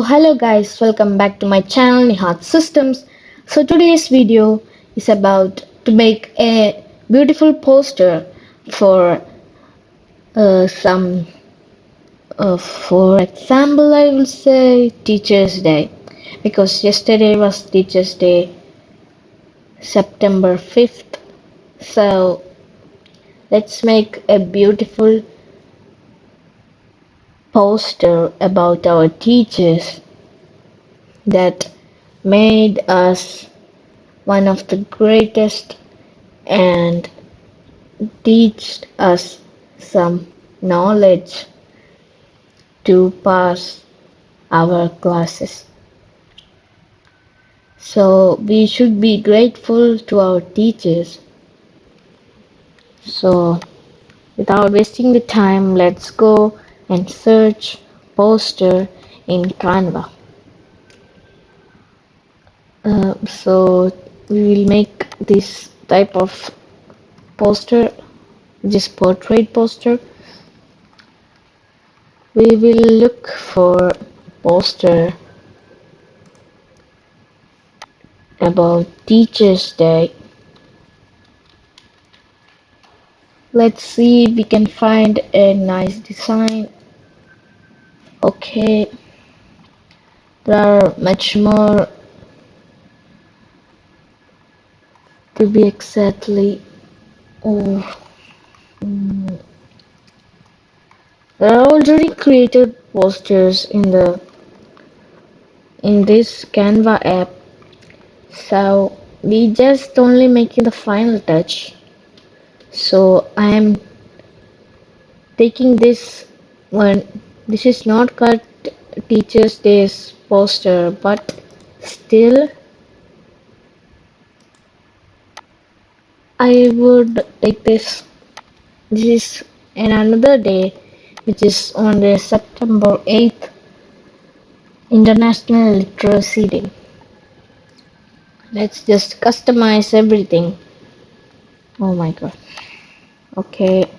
Hello guys, welcome back to my channel Nihad Systems. Today's video is about to make a beautiful poster for some for example I will say Teachers Day, because yesterday was Teachers Day, September 5th. So let's make a beautiful poster about our teachers that made us one of the greatest and teach us some knowledge to pass our classes. So we should be grateful to our teachers. So without wasting the time, let's go and search poster in Canva. So we will make this type of poster, this portrait poster. We will look for poster about Teachers Day. Let's see if we can find a nice design. Okay, there are much more to be exactly. Oh, there are already created posters in this Canva app, so we just only making the final touch. So I am taking this one. This is not called Teachers Day's poster, but still I would take this. This is another day, which is on the September 8th, International Literacy Day. Let's just customize everything. Oh my god. Okay.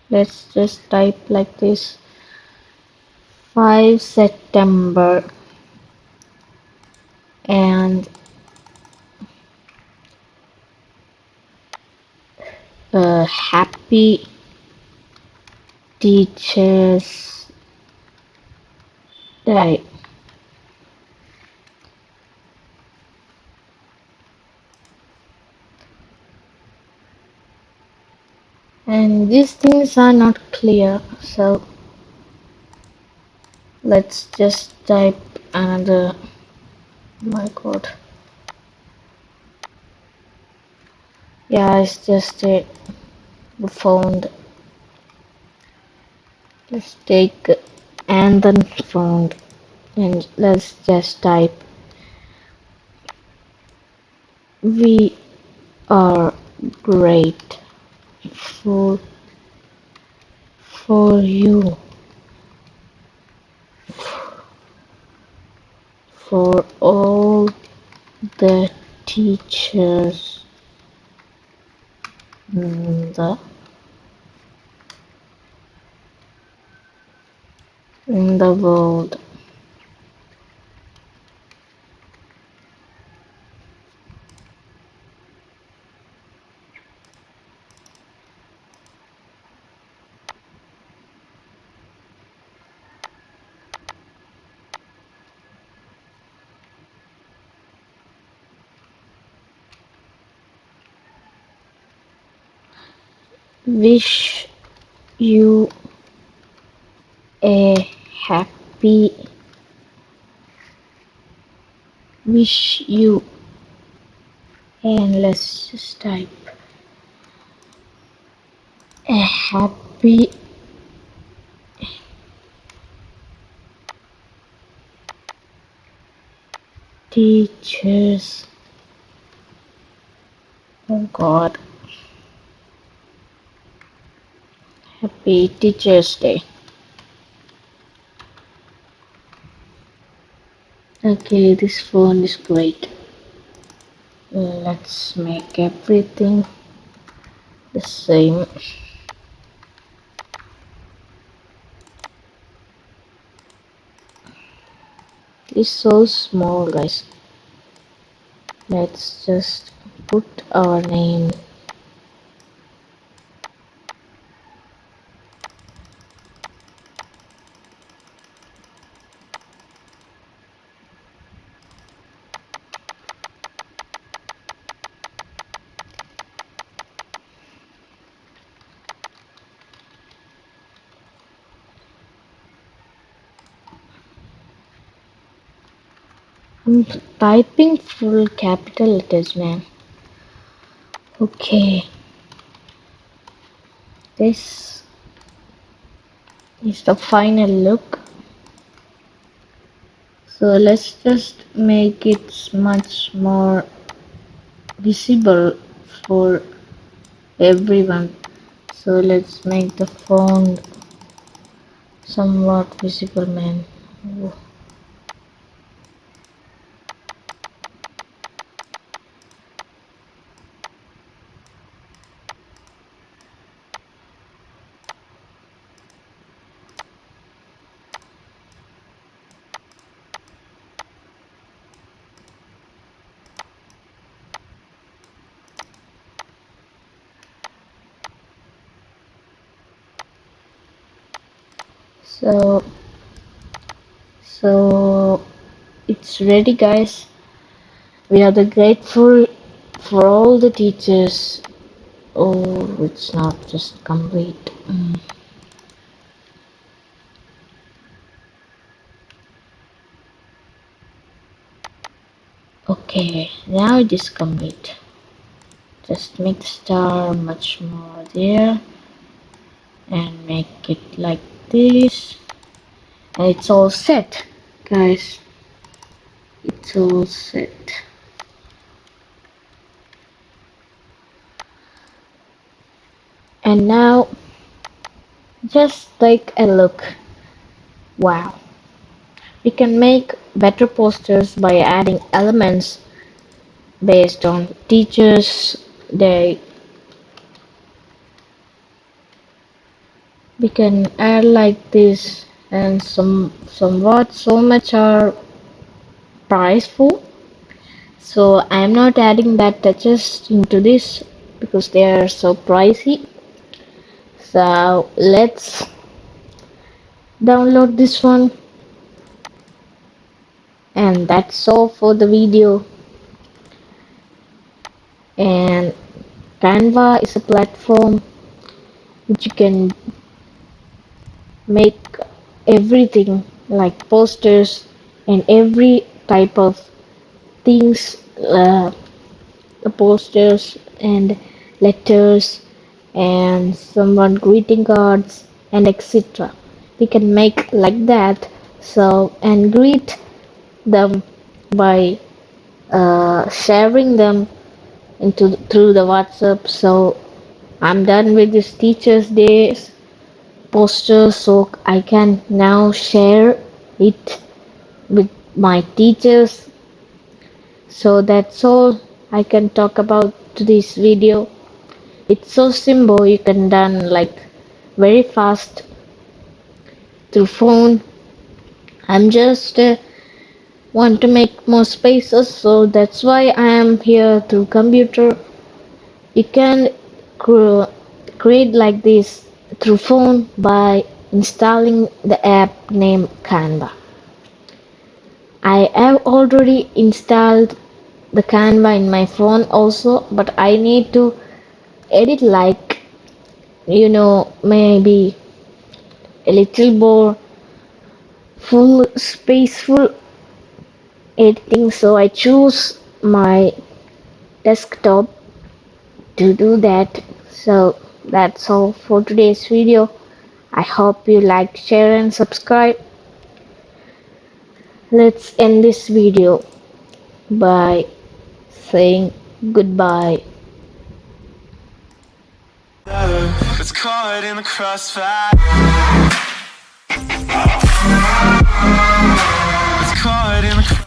Let's just type like this. 5 September and happy Teachers Day. And these things are not clear, so let's just type another. My god. Yeah, it's just a found. Let's take and then found, and let's just type we are great for for you, for all the teachers in the world. Wish you a happy wish you and let's just type a happy teachers. Oh god, happy Teachers Day. Okay, this phone is great. Let's make everything the same. It's so small, guys. Let's just put our name. I'm typing full capital letters, man. Okay, this is the final look. So let's just make it much more visible for everyone. So let's make the font somewhat visible, man. So so it's ready, guys. We are the grateful for all the teachers. Oh, it's not just complete. Okay, now it is complete. Just make the star much more there and make it like this. And it's all set, guys. It's all set. And now just take a look. Wow. We can make better posters by adding elements based on teachers. We can add like this, and somewhat so much are priceful. So I'm not adding bad touches into this because they are so pricey. So let's download this one, and that's all for the video. And Canva is a platform which you can make everything like posters and every type of things, posters and letters and someone greeting cards and etc. We can make like that. So and greet them by sharing them into through the WhatsApp. So I'm done with this Teachers Day poster, so I can now share it with my teachers. So that's all I can talk about this video. It's so simple, you can done like very fast through phone. I'm just want to make more spaces, so that's why I am here through computer. You can create like this through phone by installing the app named Canva. I have already installed the Canva in my phone also, but I need to edit like maybe a little more full spaceful editing, so I choose my desktop to do that. So that's all for today's video. I hope you like, share and subscribe. Let's end this video by saying goodbye. It's caught in the crossfire. It's caught in the